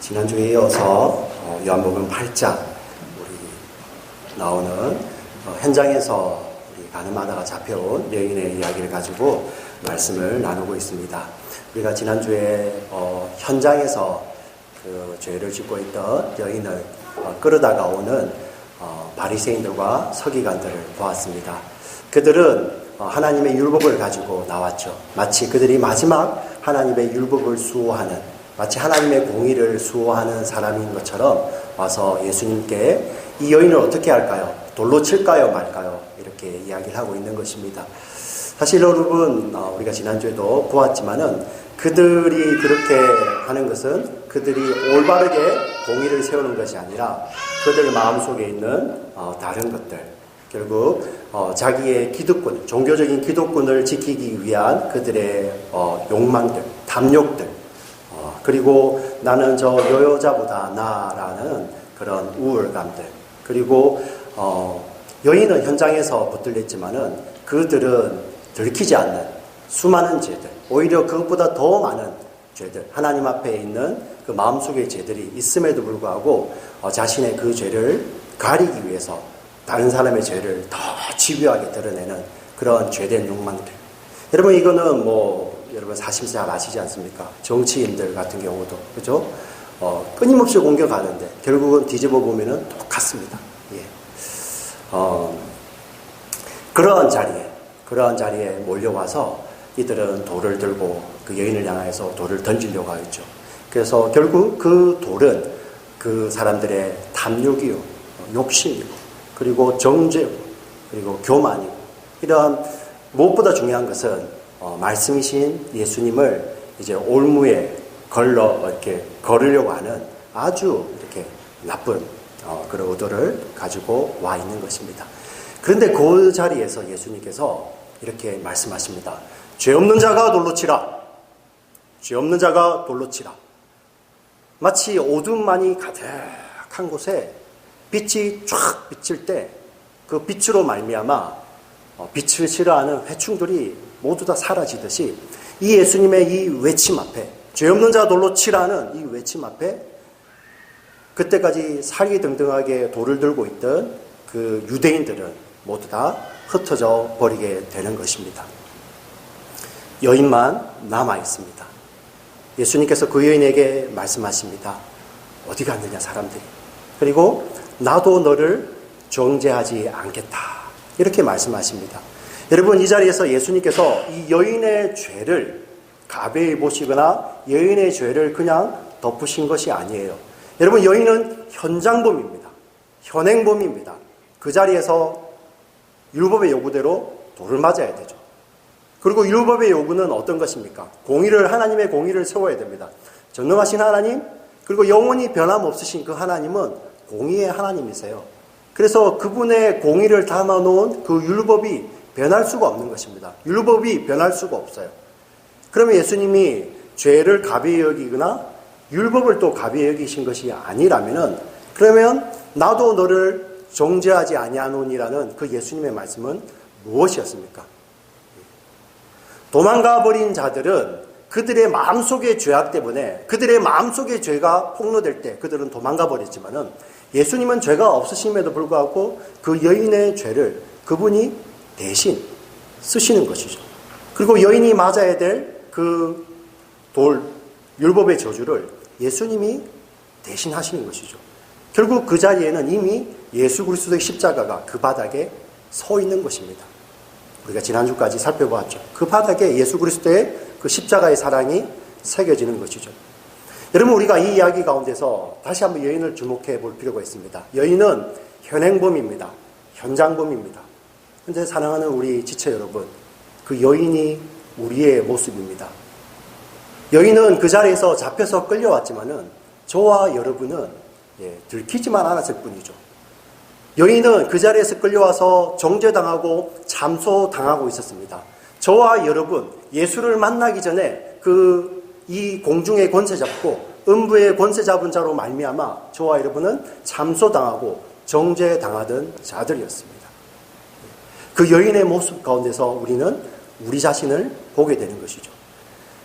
지난주에 이어서 요한복음 8장 우리 나오는 현장에서 우리 가늠하다가 잡혀온 여인의 이야기를 가지고 말씀을 나누고 있습니다. 우리가 지난주에 현장에서 그 죄를 짓고 있던 여인을 끌어다가 오는 바리새인들과 서기관들을 보았습니다. 그들은 하나님의 율법을 가지고 나왔죠. 마치 그들이 마지막 하나님의 율법을 수호하는, 마치 하나님의 공의를 수호하는 사람인 것처럼 와서 예수님께 이 여인을 어떻게 할까요? 돌로 칠까요 말까요? 이렇게 이야기를 하고 있는 것입니다. 사실 여러분, 우리가 지난주에도 보았지만은 그들이 그렇게 하는 것은 그들이 올바르게 공의를 세우는 것이 아니라 그들 마음속에 있는 다른 것들, 결국 자기의 기득권, 종교적인 기득권을 지키기 위한 그들의 욕망들, 탐욕들, 그리고 나는 저 여자보다 나라는 그런 우월감들, 그리고 여인은 현장에서 붙들렸지만은 그들은 들키지 않는 수많은 죄들, 오히려 그것보다 더 많은 죄들, 하나님 앞에 있는 그 마음속의 죄들이 있음에도 불구하고 자신의 그 죄를 가리기 위해서 다른 사람의 죄를 더 집요하게 드러내는 그런 죄된 욕망들. 여러분, 이거는 여러분 사실 잘 아시지 않습니까? 정치인들 같은 경우도, 그죠? 끊임없이 공격하는데 결국은 뒤집어 보면은 똑같습니다. 예. 그러한 자리에 몰려와서 이들은 돌을 들고 그 여인을 향해서 돌을 던지려고 하였죠. 그래서 결국 그 돌은 그 사람들의 탐욕이요, 욕심이고, 그리고 정죄고, 그리고 교만이고, 이러한 무엇보다 중요한 것은 말씀이신 예수님을 이제 올무에 이렇게 걸으려고 하는 아주 이렇게 나쁜 그런 의도를 가지고 와 있는 것입니다. 그런데 그 자리에서 예수님께서 이렇게 말씀하십니다. 죄 없는 자가 돌로 치라. 죄 없는 자가 돌로 치라. 마치 어둠만이 가득한 곳에 빛이 쫙 비칠 때 그 빛으로 말미암아 빛을 싫어하는 회충들이 모두 다 사라지듯이 이 예수님의 이 외침 앞에, 죄 없는 자 돌로 치라는 이 외침 앞에 그때까지 사리등등하게 돌을 들고 있던 그 유대인들은 모두 다 흩어져 버리게 되는 것입니다. 여인만 남아 있습니다. 예수님께서 그 여인에게 말씀하십니다. 어디 갔느냐 사람들이. 그리고 나도 너를 정죄하지 않겠다. 이렇게 말씀하십니다. 여러분, 이 자리에서 예수님께서 이 여인의 죄를 가벼이 보시거나 여인의 죄를 그냥 덮으신 것이 아니에요. 여러분, 여인은 현장범입니다. 현행범입니다. 그 자리에서 율법의 요구대로 돌을 맞아야 되죠. 그리고 율법의 요구는 어떤 것입니까? 하나님의 공의를 세워야 됩니다. 전능하신 하나님, 그리고 영원히 변함없으신 그 하나님은 공의의 하나님이세요. 그래서 그분의 공의를 담아놓은 그 율법이 변할 수가 없는 것입니다. 율법이 변할 수가 없어요. 그러면 예수님이 죄를 가벼이 여기거나 율법을 또 가벼이 여기신 것이 아니라면은, 그러면 나도 너를 정죄하지 아니하노니라는 그 예수님의 말씀은 무엇이었습니까? 도망가 버린 자들은 그들의 마음속의 죄악 때문에, 그들의 마음속의 죄가 폭로될 때 그들은 도망가 버렸지만은, 예수님은 죄가 없으심에도 불구하고 그 여인의 죄를 그분이 대신 쓰시는 것이죠. 그리고 여인이 맞아야 될 그 율법의 저주를 예수님이 대신 하시는 것이죠. 결국 그 자리에는 이미 예수 그리스도의 십자가가 그 바닥에 서 있는 것입니다. 우리가 지난주까지 살펴보았죠. 그 바닥에 예수 그리스도의 그 십자가의 사랑이 새겨지는 것이죠. 여러분, 우리가 이 이야기 가운데서 다시 한번 여인을 주목해 볼 필요가 있습니다. 여인은 현행범입니다. 현장범입니다. 그런데 사랑하는 우리 지체 여러분, 그 여인이 우리의 모습입니다. 여인은 그 자리에서 잡혀서 끌려왔지만은 저와 여러분은 들키지만 않았을 뿐이죠. 여인은 그 자리에서 끌려와서 정죄당하고 참소당하고 있었습니다. 저와 여러분, 예수를 만나기 전에 이 공중의 권세 잡고 음부의 권세 잡은 자로 말미암아 저와 여러분은 참소당하고 정죄당하던 자들이었습니다. 그 여인의 모습 가운데서 우리는 우리 자신을 보게 되는 것이죠.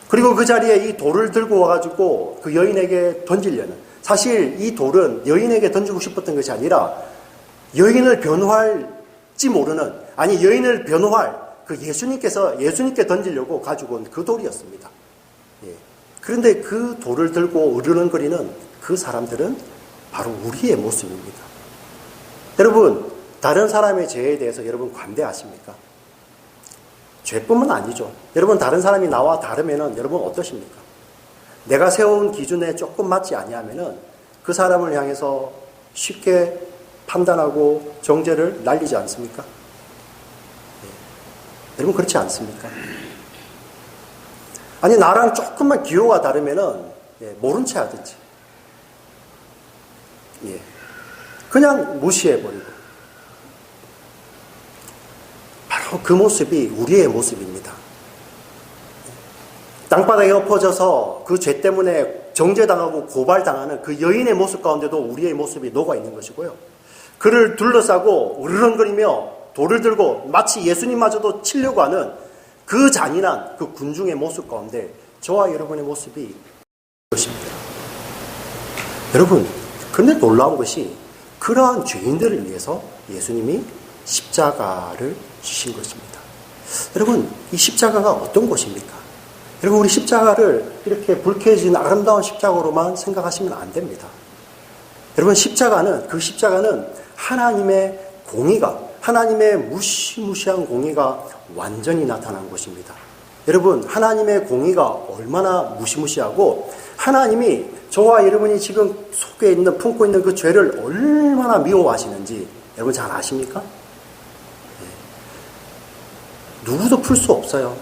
그리고 그 자리에 이 돌을 들고 와가지고 그 여인에게 던지려는, 사실 이 돌은 여인에게 던지고 싶었던 것이 아니라 여인을 변호할지 모르는, 아니 여인을 변호할 그 예수님께 던지려고 가지고 온 그 돌이었습니다. 예. 그런데 그 돌을 들고 으르렁거리는 그 사람들은 바로 우리의 모습입니다. 여러분, 다른 사람의 죄에 대해서 여러분 관대하십니까? 죄뿐만 아니죠. 여러분, 다른 사람이 나와 다르면은 여러분 어떠십니까? 내가 세운 기준에 조금 맞지 아니하면은 그 사람을 향해서 쉽게 판단하고 정죄를 날리지 않습니까? 네. 여러분, 그렇지 않습니까? 아니, 나랑 조금만 기호가 다르면은 모른 체 하든지, 그냥 무시해버리고. 바로 그 모습이 우리의 모습입니다. 땅바닥에 엎어져서 그 죄 때문에 정죄당하고 고발당하는 그 여인의 모습 가운데도 우리의 모습이 녹아있는 것이고요. 그를 둘러싸고 으르렁거리며 돌을 들고 마치 예수님마저도 치려고 하는 그 잔인한 그 군중의 모습 가운데 저와 여러분의 모습이 것입니다. 여러분, 그런데 놀라운 것이 그러한 죄인들을 위해서 예수님이 십자가를 지신 것입니다. 여러분, 이 십자가가 어떤 것입니까? 여러분, 우리 십자가를 이렇게 불쾌해진 아름다운 십자가로만 생각하시면 안 됩니다. 여러분, 그 십자가는 하나님의 공의가, 하나님의 무시무시한 공의가 완전히 나타난 것입니다. 여러분, 하나님의 공의가 얼마나 무시무시하고 하나님이 저와 여러분이 지금 속에 있는, 품고 있는 그 죄를 얼마나 미워하시는지 여러분 잘 아십니까? 누구도 풀 수 없어요.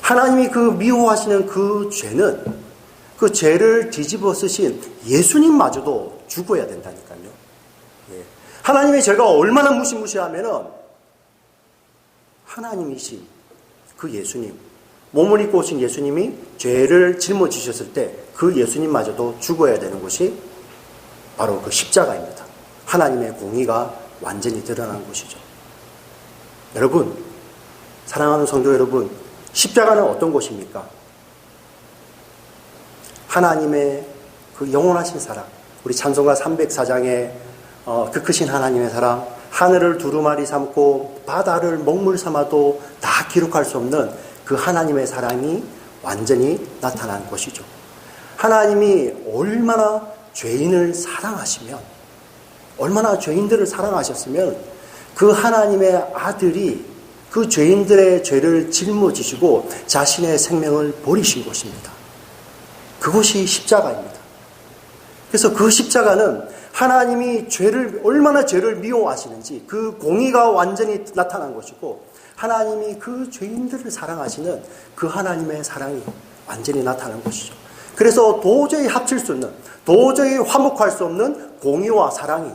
하나님이 그 미워하시는 그 죄는, 그 죄를 뒤집어 쓰신 예수님마저도 죽어야 된다니까요. 하나님의 죄가 얼마나 무시무시하면은 하나님이신 그 예수님, 몸을 입고 오신 예수님이 죄를 짊어지셨을 때 그 예수님마저도 죽어야 되는 것이 바로 그 십자가입니다. 하나님의 공의가 완전히 드러난 것이죠. 여러분, 사랑하는 성도 여러분, 십자가는 어떤 것입니까? 하나님의 그 영원하신 사랑, 우리 찬송가 304장에 그 크신 하나님의 사랑, 하늘을 두루마리 삼고 바다를 먹물 삼아도 다 기록할 수 없는 그 하나님의 사랑이 완전히 나타난 것이죠. 하나님이 얼마나 죄인을 사랑하시면, 얼마나 죄인들을 사랑하셨으면 그 하나님의 아들이 그 죄인들의 죄를 짊어지시고 자신의 생명을 버리신 것입니다. 그것이 십자가입니다. 그래서 그 십자가는 하나님이 얼마나 죄를 미워하시는지 그 공의가 완전히 나타난 것이고, 하나님이 그 죄인들을 사랑하시는 그 하나님의 사랑이 완전히 나타난 것이죠. 그래서 도저히 합칠 수 없는, 도저히 화목할 수 없는 공의와 사랑이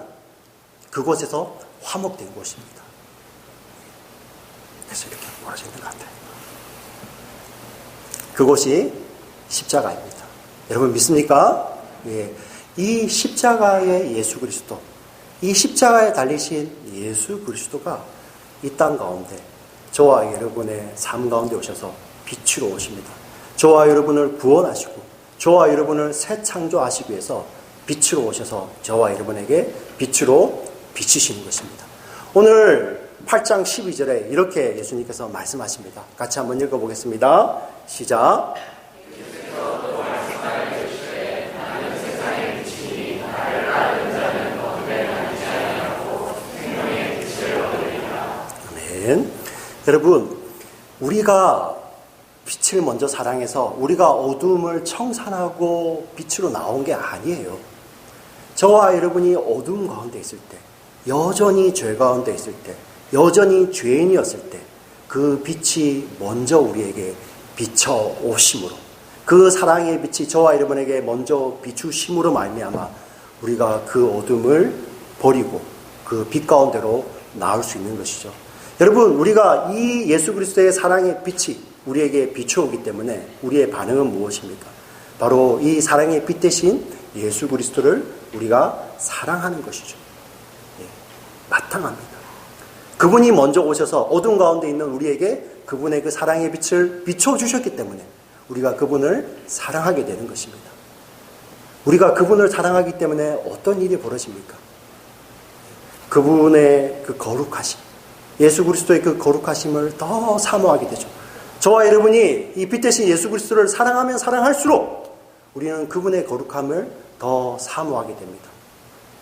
그곳에서 화목된 것입니다. 그래서 이렇게 벌어지는 것 같아요. 그것이 십자가입니다. 여러분 믿습니까? 예. 이 십자가의 예수 그리스도, 이 십자가에 달리신 예수 그리스도가 이 땅 가운데 저와 여러분의 삶 가운데 오셔서 빛으로 오십니다. 저와 여러분을 구원하시고 저와 여러분을 새 창조하시기 위해서 빛으로 오셔서 저와 여러분에게 빛으로 비치시는 것입니다. 오늘 8장 12절에 이렇게 예수님께서 말씀하십니다. 같이 한번 읽어보겠습니다. 시작. 아멘. 여러분, 우리가 빛을 먼저 사랑해서 우리가 어둠을 청산하고 빛으로 나온 게 아니에요. 저와 여러분이 어둠 가운데 있을 때, 여전히 죄 가운데 있을 때, 여전히 죄인이었을 때 그 빛이 먼저 우리에게 비춰 오심으로, 그 사랑의 빛이 저와 여러분에게 먼저 비추심으로 말미암아 우리가 그 어둠을 버리고 그 빛 가운데로 나올 수 있는 것이죠. 여러분, 우리가 이 예수 그리스도의 사랑의 빛이 우리에게 비춰오기 때문에 우리의 반응은 무엇입니까? 바로 이 사랑의 빛 대신 예수 그리스도를 우리가 사랑하는 것이죠. 마땅합니다. 그분이 먼저 오셔서 어둠 가운데 있는 우리에게 그분의 그 사랑의 빛을 비춰주셨기 때문에 우리가 그분을 사랑하게 되는 것입니다. 우리가 그분을 사랑하기 때문에 어떤 일이 벌어집니까? 그분의 그 거룩하심, 예수 그리스도의 그 거룩하심을 더 사모하게 되죠. 저와 여러분이 이 빛 대신 예수 그리스도를 사랑하면 사랑할수록 우리는 그분의 거룩함을 더 사모하게 됩니다.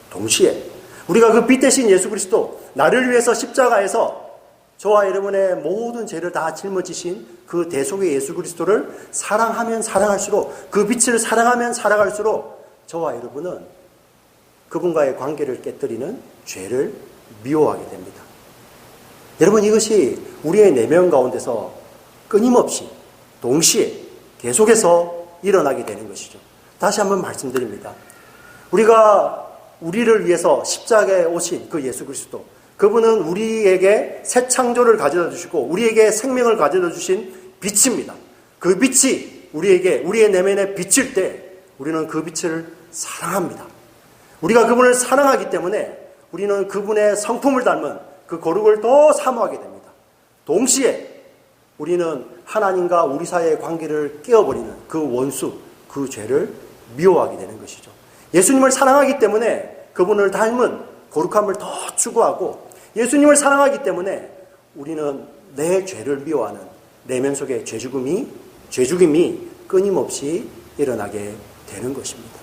동시에 우리가 그 빛 대신 예수 그리스도, 나를 위해서 십자가에서 저와 여러분의 모든 죄를 다 짊어지신 그 대속의 예수 그리스도를 사랑하면 사랑할수록, 그 빛을 사랑하면 사랑할수록 저와 여러분은 그분과의 관계를 깨뜨리는 죄를 미워하게 됩니다. 여러분, 이것이 우리의 내면 가운데서 끊임없이 동시에 계속해서 일어나게 되는 것이죠. 다시 한번 말씀드립니다. 우리를 위해서 십자가에 오신 그 예수 그리스도, 그분은 우리에게 새 창조를 가져다 주시고 우리에게 생명을 가져다 주신 빛입니다. 그 빛이 우리의 내면에 비칠 때 우리는 그 빛을 사랑합니다. 우리가 그분을 사랑하기 때문에 우리는 그분의 성품을 닮은 그 거룩을 더 사모하게 됩니다. 동시에 우리는 하나님과 우리 사이의 관계를 깨어버리는 그 원수, 그 죄를 미워하게 되는 것이죠. 예수님을 사랑하기 때문에 그분을 닮은 거룩함을 더 추구하고, 예수님을 사랑하기 때문에 우리는 내 죄를 미워하는 내면 속의 죄죽음이 끊임없이 일어나게 되는 것입니다.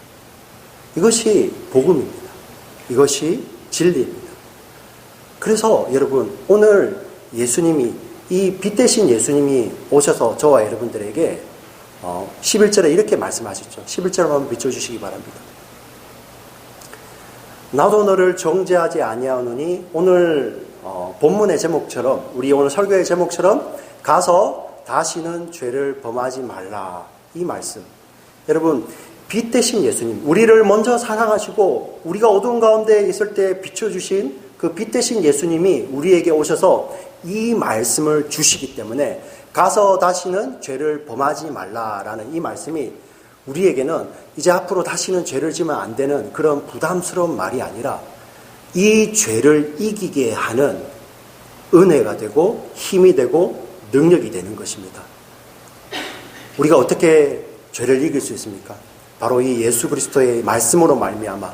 이것이 복음입니다. 이것이 진리입니다. 그래서 여러분, 오늘 예수님이, 이 빛 대신 예수님이 오셔서 저와 여러분들에게 11절에 이렇게 말씀하셨죠. 11절 한번 비춰주시기 바랍니다. 나도 너를 정죄하지 아니하노니, 오늘 본문의 제목처럼, 우리 오늘 설교의 제목처럼 가서 다시는 죄를 범하지 말라, 이 말씀. 여러분, 빛 대신 예수님, 우리를 먼저 사랑하시고 우리가 어두운 가운데 있을 때 비춰주신 그 빛 대신 예수님이 우리에게 오셔서 이 말씀을 주시기 때문에 가서 다시는 죄를 범하지 말라라는 이 말씀이 우리에게는 이제 앞으로 다시는 죄를 지면 안 되는 그런 부담스러운 말이 아니라 이 죄를 이기게 하는 은혜가 되고 힘이 되고 능력이 되는 것입니다. 우리가 어떻게 죄를 이길 수 있습니까? 바로 이 예수 그리스도의 말씀으로 말미암아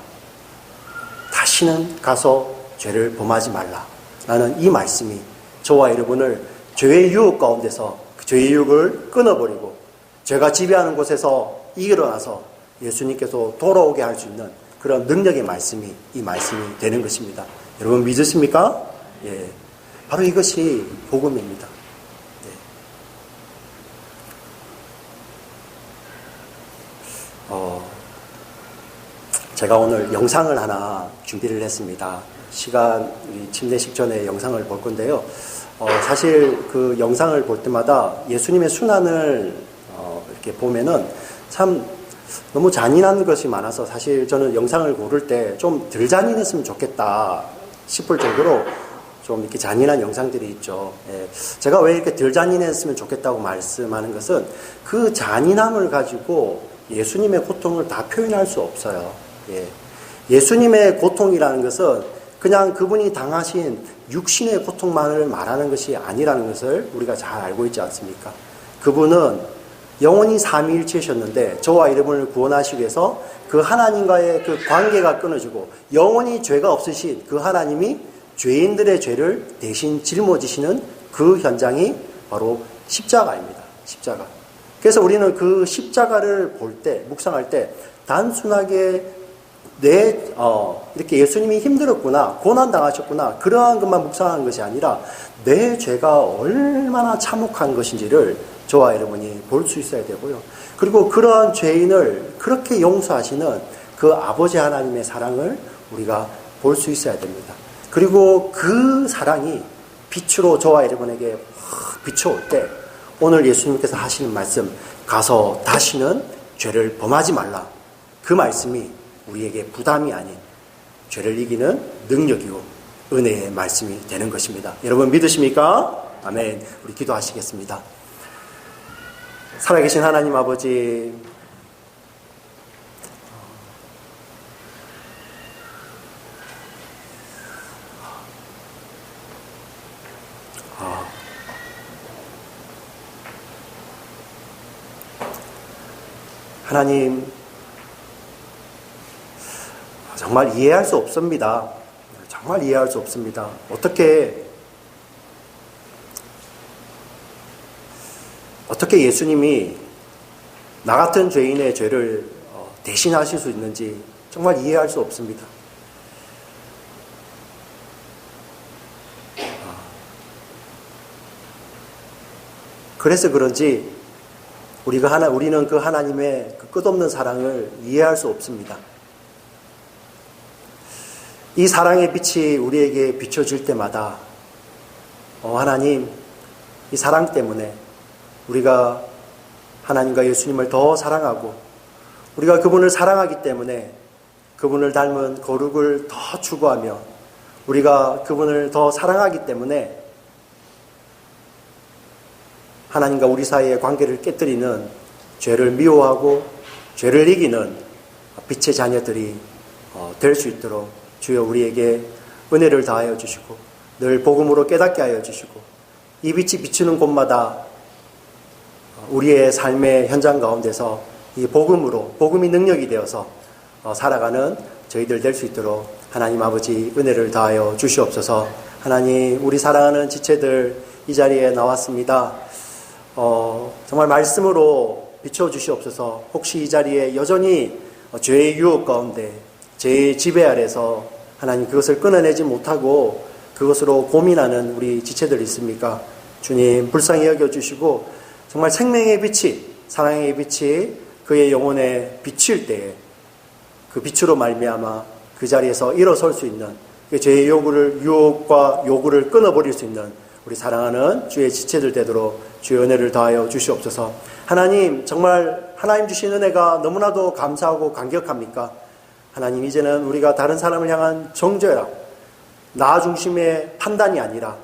다시는 가서 죄를 범하지 말라라는 이 말씀이 저와 여러분을 죄의 유혹 가운데서 그 죄의 유혹을 끊어버리고 죄가 지배하는 곳에서 일어나서 예수님께서 돌아오게 할 수 있는 그런 능력의 말씀이, 이 말씀이 되는 것입니다. 여러분 믿으십니까? 예, 바로 이것이 복음입니다. 제가 오늘 영상을 하나 준비를 했습니다. 우리 침례식 전에 영상을 볼 건데요. 사실 그 영상을 볼 때마다 예수님의 순환을 이렇게 보면은 참 너무 잔인한 것이 많아서, 사실 저는 영상을 고를 때 좀 덜 잔인했으면 좋겠다 싶을 정도로 좀 이렇게 잔인한 영상들이 있죠. 예. 제가 왜 이렇게 덜 잔인했으면 좋겠다고 말씀하는 것은, 그 잔인함을 가지고 예수님의 고통을 다 표현할 수 없어요. 예. 예수님의 고통이라는 것은 그냥 그분이 당하신 육신의 고통만을 말하는 것이 아니라는 것을 우리가 잘 알고 있지 않습니까? 그분은 영원히 삼위일체셨는데 저와 여러분을 구원하시기 위해서 그 하나님과의 그 관계가 끊어지고 영원히 죄가 없으신 그 하나님이 죄인들의 죄를 대신 짊어지시는 그 현장이 바로 십자가입니다. 십자가. 그래서 우리는 그 십자가를 볼 때, 묵상할 때 단순하게 이렇게 예수님이 힘들었구나, 고난당하셨구나, 그러한 것만 묵상하는 것이 아니라 내 죄가 얼마나 참혹한 것인지를 저와 여러분이 볼 수 있어야 되고요. 그리고 그러한 죄인을 그렇게 용서하시는 그 아버지 하나님의 사랑을 우리가 볼 수 있어야 됩니다. 그리고 그 사랑이 빛으로 저와 여러분에게 비춰올 때 오늘 예수님께서 하시는 말씀, 가서 다시는 죄를 범하지 말라, 그 말씀이 우리에게 부담이 아닌 죄를 이기는 능력이고 은혜의 말씀이 되는 것입니다. 여러분 믿으십니까? 아멘. 우리 기도하시겠습니다. 살아계신 하나님 아버지, 하나님, 정말 이해할 수 없습니다. 정말 이해할 수 없습니다. 어떻게 예수님이 나 같은 죄인의 죄를 대신하실 수 있는지 정말 이해할 수 없습니다. 그래서 그런지 우리는 그 하나님의 그 끝없는 사랑을 이해할 수 없습니다. 이 사랑의 빛이 우리에게 비춰질 때마다 하나님, 이 사랑 때문에 우리가 하나님과 예수님을 더 사랑하고 우리가 그분을 사랑하기 때문에 그분을 닮은 거룩을 더 추구하며 우리가 그분을 더 사랑하기 때문에 하나님과 우리 사이의 관계를 깨뜨리는 죄를 미워하고 죄를 이기는 빛의 자녀들이 될 수 있도록 주여 우리에게 은혜를 다하여 주시고 늘 복음으로 깨닫게 하여 주시고 이 빛이 비추는 곳마다 우리의 삶의 현장 가운데서 이 복음이 능력이 되어서 살아가는 저희들 될 수 있도록 하나님 아버지 은혜를 다하여 주시옵소서. 하나님, 우리 사랑하는 지체들 이 자리에 나왔습니다. 정말 말씀으로 비춰주시옵소서. 혹시 이 자리에 여전히 죄의 유혹 가운데 죄의 지배 아래서 하나님 그것을 끊어내지 못하고 그것으로 고민하는 우리 지체들 있습니까? 주님 불쌍히 여겨주시고 정말 생명의 빛이, 사랑의 빛이 그의 영혼에 비칠 때에 그 빛으로 말미암아 그 자리에서 일어설 수 있는 그 죄의 유혹과 요구를 끊어버릴 수 있는 우리 사랑하는 주의 지체들 되도록 주의 은혜를 더하여 주시옵소서. 하나님, 정말 하나님 주신 은혜가 너무나도 감사하고 감격합니까? 하나님, 이제는 우리가 다른 사람을 향한 정죄라, 나 중심의 판단이 아니라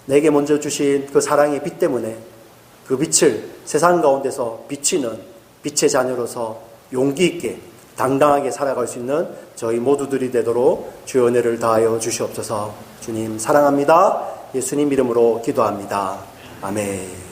내게 먼저 주신 그 사랑의 빛 때문에 그 빛을 세상 가운데서 비치는 빛의 자녀로서 용기 있게 당당하게 살아갈 수 있는 저희 모두들이 되도록 주의 은혜를 다하여 주시옵소서. 주님 사랑합니다. 예수님 이름으로 기도합니다. 아멘.